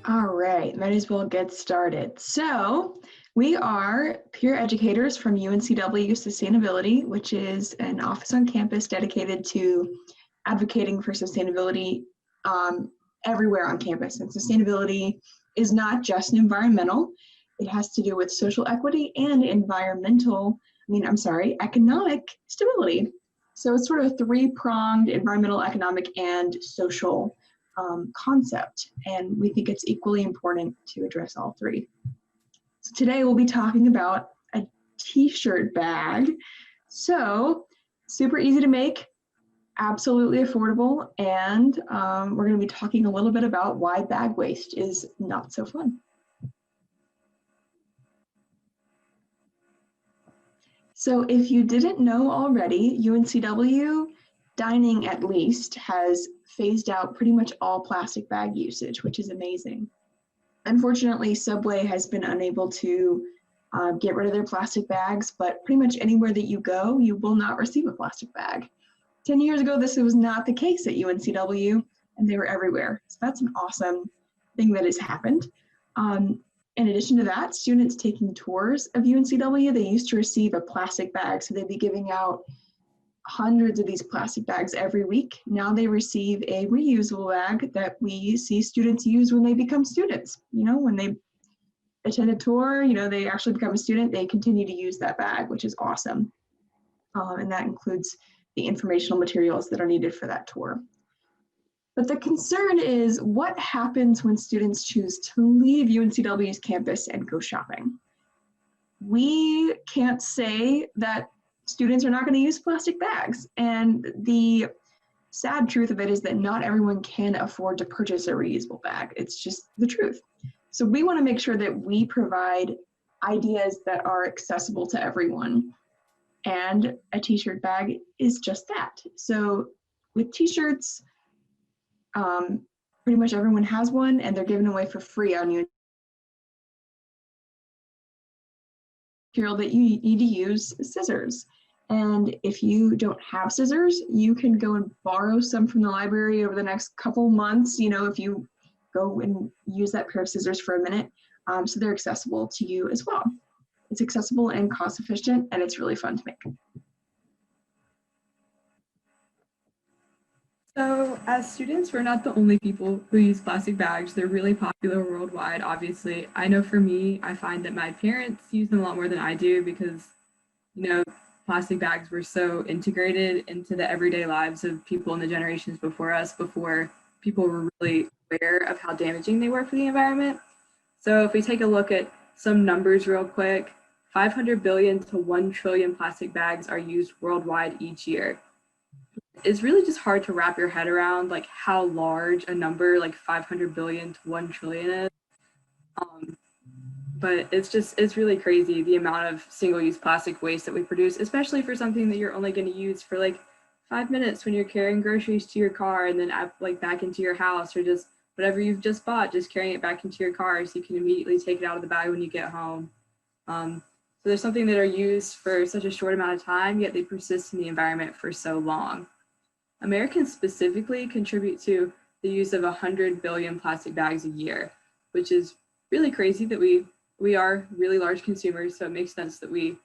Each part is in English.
All right, might as well get started. So we are peer educators from UNCW Sustainability, which is an office on campus dedicated to advocating for sustainability everywhere on campus. And sustainability is not just environmental, it has to do with social equity and economic stability. So it's sort of a three-pronged environmental, economic, and social concept, and we think it's equally important to address all three. So today we'll be talking about a t-shirt bag. So super easy to make, absolutely affordable, and we're going to be talking a little bit about why bag waste is not so fun. So if you didn't know already, UNCW Dining at least has phased out pretty much all plastic bag usage, which is amazing. Unfortunately, Subway has been unable to get rid of their plastic bags, but pretty much anywhere that you go, you will not receive a plastic bag. 10 years ago, this was not the case at UNCW, and they were everywhere. So that's an awesome thing that has happened. In addition to that, students taking tours of UNCW, they used to receive a plastic bag, so they'd be giving out hundreds of these plastic bags every week. Now they receive a reusable bag that we see students use when they become students. You know, when they attend a tour, you know, they actually become a student, they continue to use that bag, which is awesome. And that includes the informational materials that are needed for that tour. But the concern is what happens when students choose to leave UNCW's campus and go shopping. We can't say that students are not going to use plastic bags. And the sad truth of it is that not everyone can afford to purchase a reusable bag. It's just the truth. So we want to make sure that we provide ideas that are accessible to everyone. And a t-shirt bag is just that. So with t-shirts, pretty much everyone has one, and they're given away for free on you. Material that you need to use is scissors. And if you don't have scissors, you can go and borrow some from the library over the next couple months, you know, if you go and use that pair of scissors for a minute. So they're accessible to you as well. It's accessible and cost efficient, and it's really fun to make. So as students, we're not the only people who use plastic bags. They're really popular worldwide, obviously. I know for me, I find that my parents use them a lot more than I do because, you know, plastic bags were so integrated into the everyday lives of people in the generations before us, before people were really aware of how damaging they were for the environment. So if we take a look at some numbers real quick, 500 billion to 1 trillion plastic bags are used worldwide each year. It's really just hard to wrap your head around like how large a number like 500 billion to 1 trillion is. But it's really crazy the amount of single-use plastic waste that we produce, especially for something that you're only going to use for like 5 minutes when you're carrying groceries to your car and then like back into your house, or just whatever you've just bought, just carrying it back into your car so you can immediately take it out of the bag when you get home. So there's something that are used for such a short amount of time, yet they persist in the environment for so long. Americans specifically contribute to the use of 100 billion plastic bags a year, which is really crazy that we are really large consumers, so it makes sense that we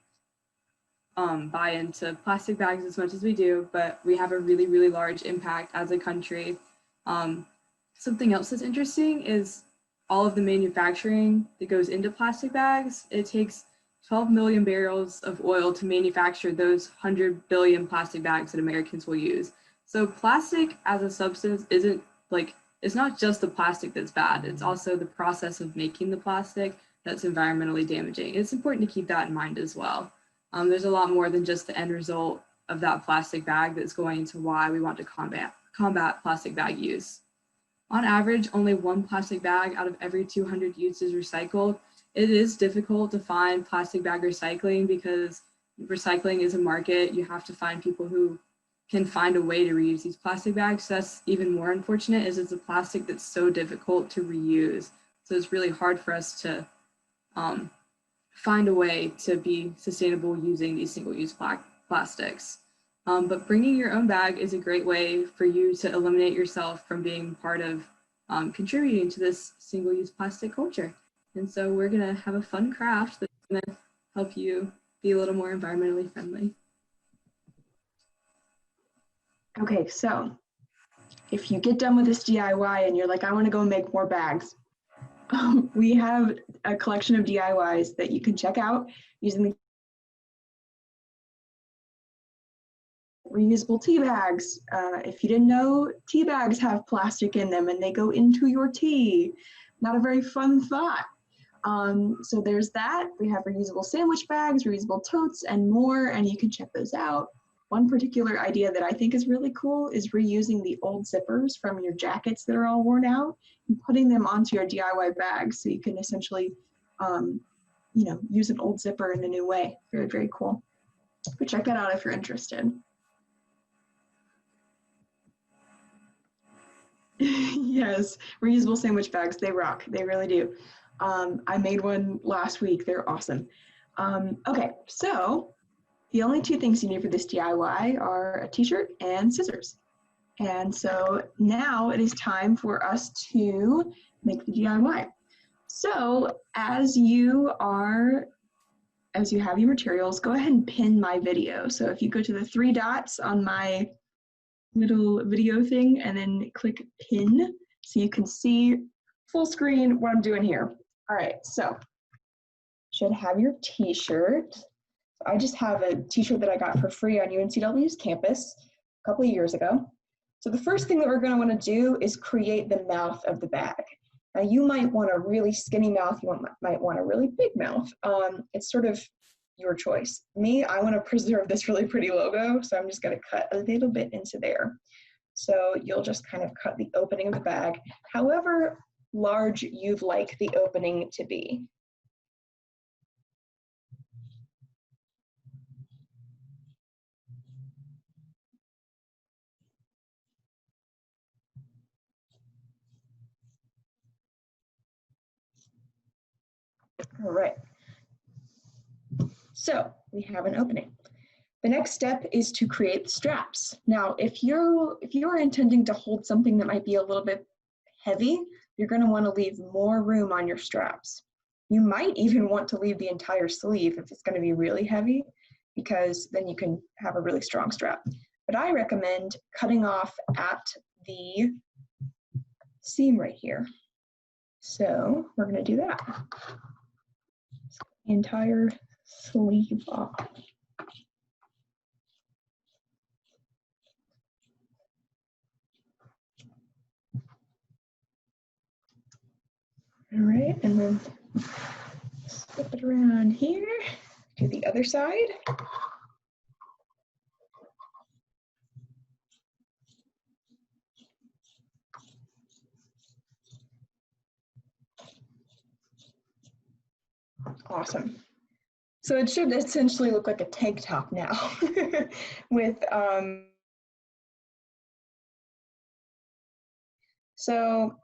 buy into plastic bags as much as we do, but we have a really, really large impact as a country. Something else that's interesting is all of the manufacturing that goes into plastic bags. It takes 12 million barrels of oil to manufacture those 100 billion plastic bags that Americans will use. So plastic as a substance isn't like, it's not just the plastic that's bad, it's also the process of making the plastic that's environmentally damaging. It's important to keep that in mind as well. There's a lot more than just the end result of that plastic bag that's going into why we want to combat plastic bag use. On average, only one plastic bag out of every 200 use is recycled. It is difficult to find plastic bag recycling because recycling is a market. You have to find people who can find a way to reuse these plastic bags. So that's even more unfortunate, is it's a plastic that's so difficult to reuse. So it's really hard for us to find a way to be sustainable using these single-use plastics. But bringing your own bag is a great way for you to eliminate yourself from being part of contributing to this single-use plastic culture. And so we're gonna have a fun craft that's gonna help you be a little more environmentally friendly. Okay, so if you get done with this DIY and you're like, I want to go make more bags, we have a collection of DIYs that you can check out using the reusable tea bags. If you didn't know, tea bags have plastic in them and they go into your tea. Not a very fun thought. So there's that. We have reusable sandwich bags, reusable totes, and more, and you can check those out. One particular idea that I think is really cool is reusing the old zippers from your jackets that are all worn out and putting them onto your DIY bags, so you can essentially, use an old zipper in a new way. Very, very cool. But check that out if you're interested. Yes, reusable sandwich bags, they rock. They really do. I made one last week. They're awesome. Okay, so the only two things you need for this DIY are a t-shirt and scissors. And so now it is time for us to make the DIY. So as you have your materials, go ahead and pin my video. So if you go to the 3 dots on my little video thing and then click pin, so you can see full screen what I'm doing here. All right, so should have your t-shirt. I just have a t-shirt that I got for free on UNCW's campus a couple of years ago. So the first thing that we're going to want to do is create the mouth of the bag. Now you might want a really skinny mouth, might want a really big mouth. It's sort of your choice. Me, I want to preserve this really pretty logo, so I'm just going to cut a little bit into there. So you'll just kind of cut the opening of the bag, however large you'd like the opening to be. All right, so we have an opening. The next step is to create the straps. Now, if you're intending to hold something that might be a little bit heavy, you're going to want to leave more room on your straps. You might even want to leave the entire sleeve if it's going to be really heavy, because then you can have a really strong strap. But I recommend cutting off at the seam right here. So we're going to do that. Entire sleeve off. All right, and then flip it around here to the other side. Awesome. So it should essentially look like a tank top now with, so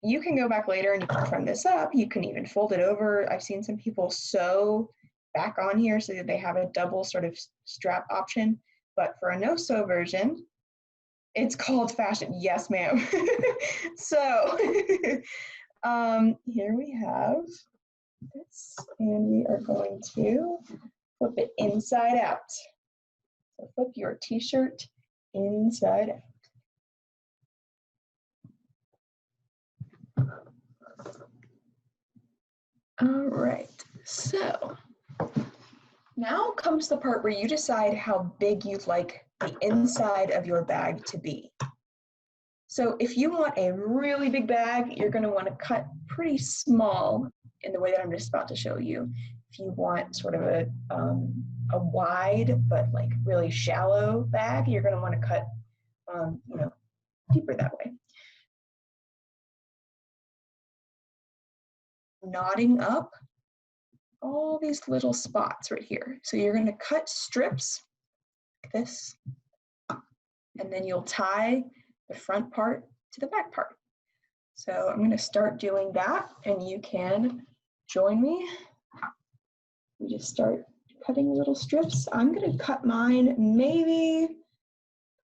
you can go back later and you can trim this up. You can even fold it over. I've seen some people sew back on here so that they have a double sort of strap option. But for a no-sew version, it's called fashion. Yes, ma'am. So here we have this, and we are going to flip it inside out. So flip your t-shirt inside out. All right, so now comes the part where you decide how big you'd like the inside of your bag to be. So if you want a really big bag, you're going to want to cut pretty small in the way that I'm just about to show you. If you want sort of a wide but like really shallow bag, you're going to want to cut deeper that way. Knotting up all these little spots right here. So you're going to cut strips like this, and then you'll tie the front part to the back part. So I'm going to start doing that, and you can join me. We just start cutting little strips. I'm going to cut mine maybe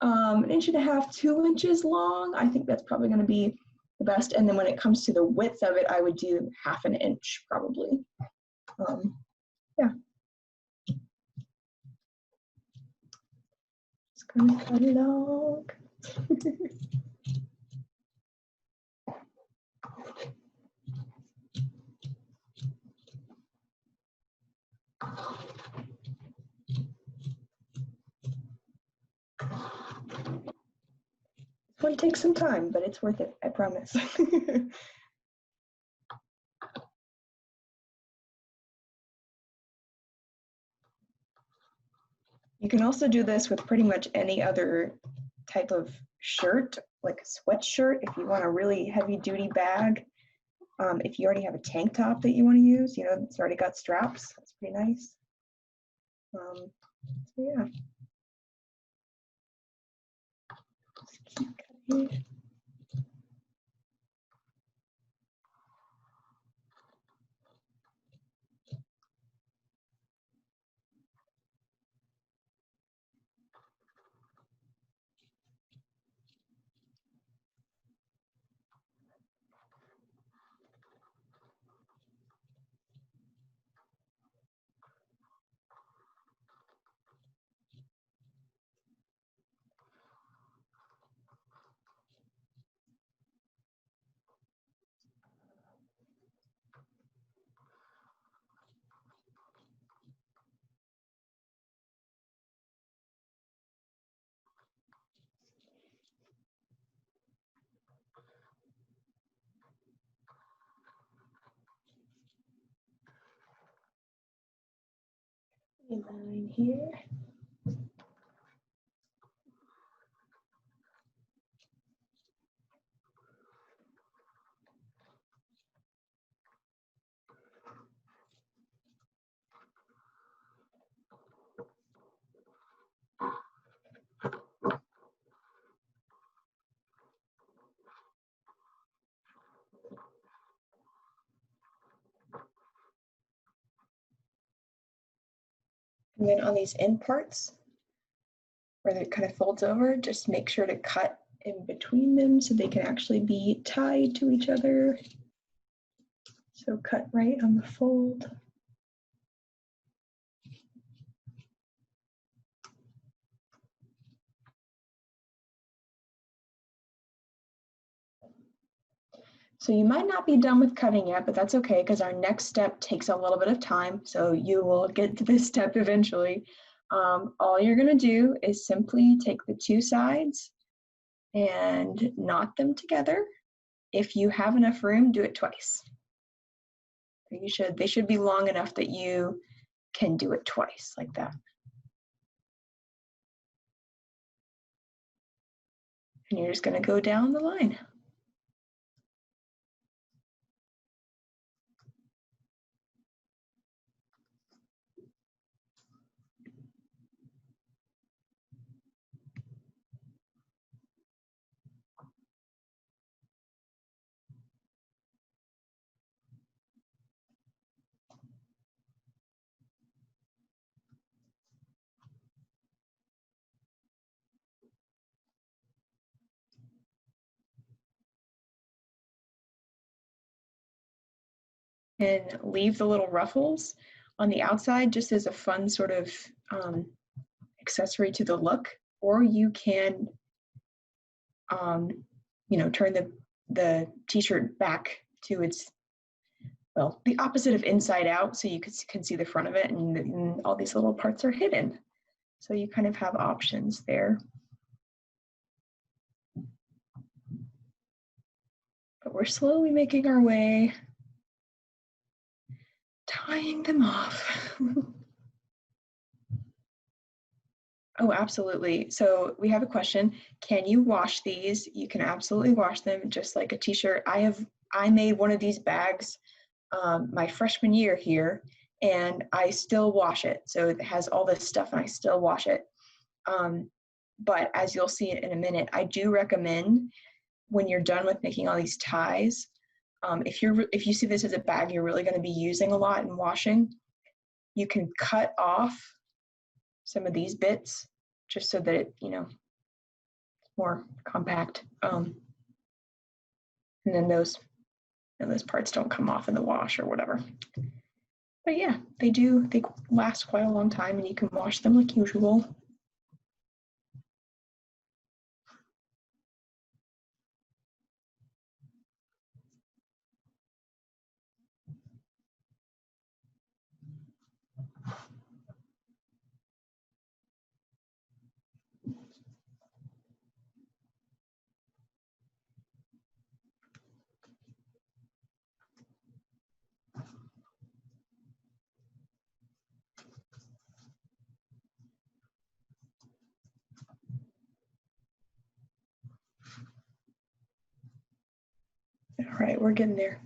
1.5 inches, 2 inches long. I think that's probably going to be the best. And then when it comes to the width of it, I would do 1/2 inch probably. Yeah. Just gonna cut it off. It's going to take some time, but it's worth it, I promise. You can also do this with pretty much any other type of shirt, like a sweatshirt, if you want a really heavy duty bag. If you already have a tank top that you want to use, you know, it's already got straps, that's pretty nice. So yeah. Just keep cutting. Line here. And then on these end parts, where it kind of folds over, just make sure to cut in between them so they can actually be tied to each other. So cut right on the fold. So you might not be done with cutting yet, but that's okay because our next step takes a little bit of time. So you will get to this step eventually. All you're gonna do is simply take the two sides and knot them together. If you have enough room, do it twice. They should be long enough that you can do it twice like that. And you're just gonna go down the line. And leave the little ruffles on the outside just as a fun sort of accessory to the look, or you can you know, turn the t-shirt back to its, well, the opposite of inside out, so you can see the front of it, and all these little parts are hidden. So you kind of have options there. But we're slowly making our way, tying them off. Oh, absolutely. So we have a question. Can you wash these? You can absolutely wash them just like a t-shirt. I made one of these bags my freshman year here, and I still wash it. So it has all this stuff and I still wash it. But as you'll see in a minute, I do recommend when you're done with making all these ties, if you see this as a bag you're really going to be using a lot and washing, you can cut off some of these bits just so that it, you know, more compact. And then those parts don't come off in the wash or whatever. But yeah, they last quite a long time, and you can wash them like usual. All right, we're getting there.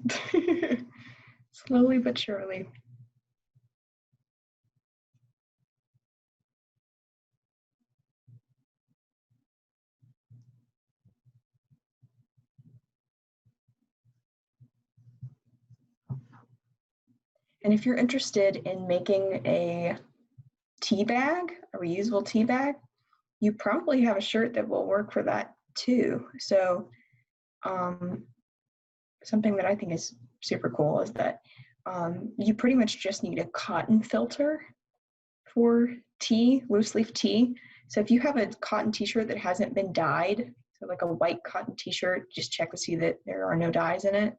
Slowly but surely. And if you're interested in making a tea bag, a reusable tea bag, you probably have a shirt that will work for that too. So something that I think is super cool is that you pretty much just need a cotton filter for tea, loose leaf tea. So if you have a cotton t-shirt that hasn't been dyed, so like a white cotton t-shirt, just check to see that there are no dyes in it.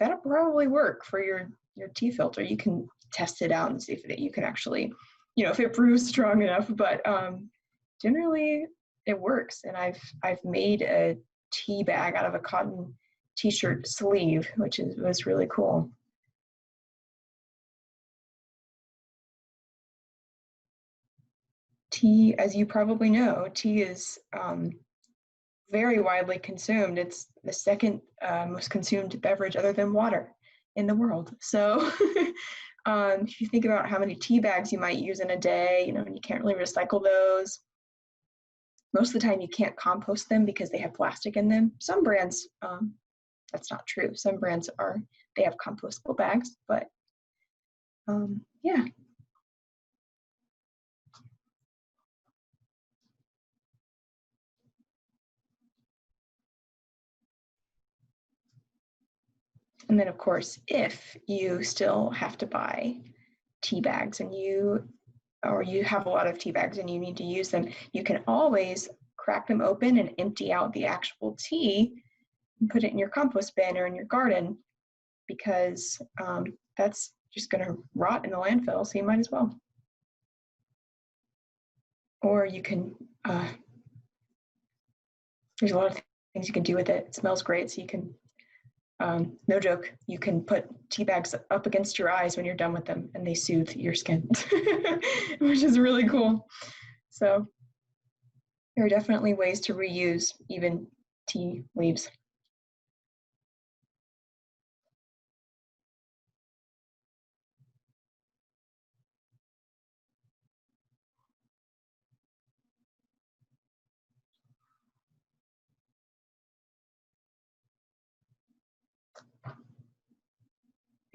That'll probably work for your tea filter. You can test it out and see if you can actually, if it proves strong enough, but generally it works. And I've made a tea bag out of a cotton t-shirt sleeve, which was really cool. Tea, as you probably know, tea is very widely consumed. It's the second most consumed beverage other than water in the world. So if you think about how many tea bags you might use in a day, and you can't really recycle those. Most of the time you can't compost them because they have plastic in them. Some brands, that's not true. Some brands they have compostable bags, but yeah. And then of course, if you still have to buy tea bags and you have a lot of tea bags and you need to use them, you can always crack them open and empty out the actual tea and put it in your compost bin or in your garden, because that's just going to rot in the landfill, so you might as well. Or you can, there's a lot of things you can do with it. It smells great, so you can, no joke, you can put tea bags up against your eyes when you're done with them and they soothe your skin, which is really cool. So there are definitely ways to reuse even tea leaves.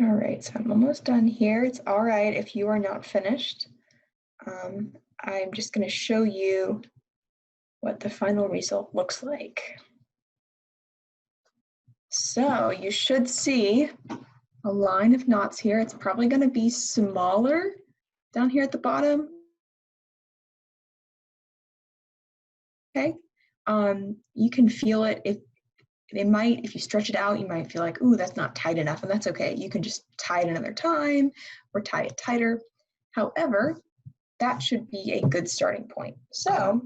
All right, so I'm almost done here. It's all right if you are not finished. I'm just going to show you what the final result looks like. So you should see a line of knots here. It's probably going to be smaller down here at the bottom. Okay, you can feel it. If you stretch it out, you might feel like, ooh, that's not tight enough, and that's okay. You can just tie it another time or tie it tighter. However, that should be a good starting point. So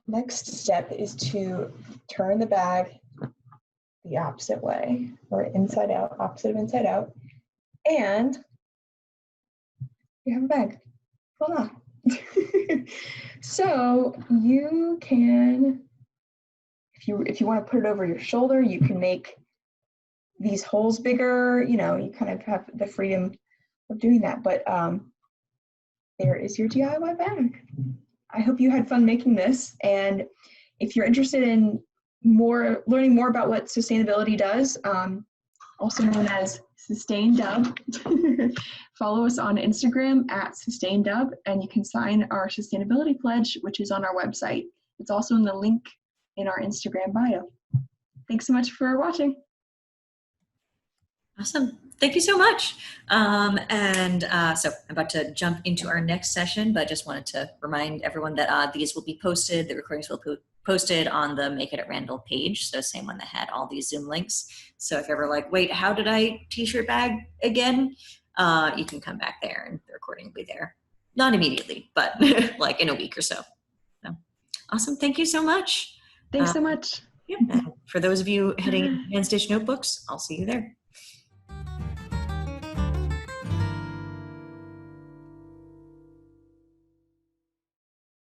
next step is to turn the bag the opposite way, or inside out, opposite of inside out, and you have a bag. Voila. So you can, if you want to put it over your shoulder, you can make these holes bigger. You kind of have the freedom of doing that. But there is your DIY bag. I hope you had fun making this. And if you're interested in learning more about what sustainability does, also known as SustainDub, follow us on Instagram at SustainDub, and you can sign our sustainability pledge, which is on our website. It's also in the link in our Instagram bio. Thanks so much for watching. Awesome. Thank you so much. So I'm about to jump into our next session, but just wanted to remind everyone that these will be posted, the recordings will be posted on the Make It at Randall page, so same one that had all these Zoom links. So if you're ever like, wait, how did I t-shirt bag again? You can come back there and the recording will be there. Not immediately, but like in a week or so. Awesome. Thank you so much. Thanks so much. Yeah. For those of you heading into Advanced Ditch Notebooks, I'll see you there.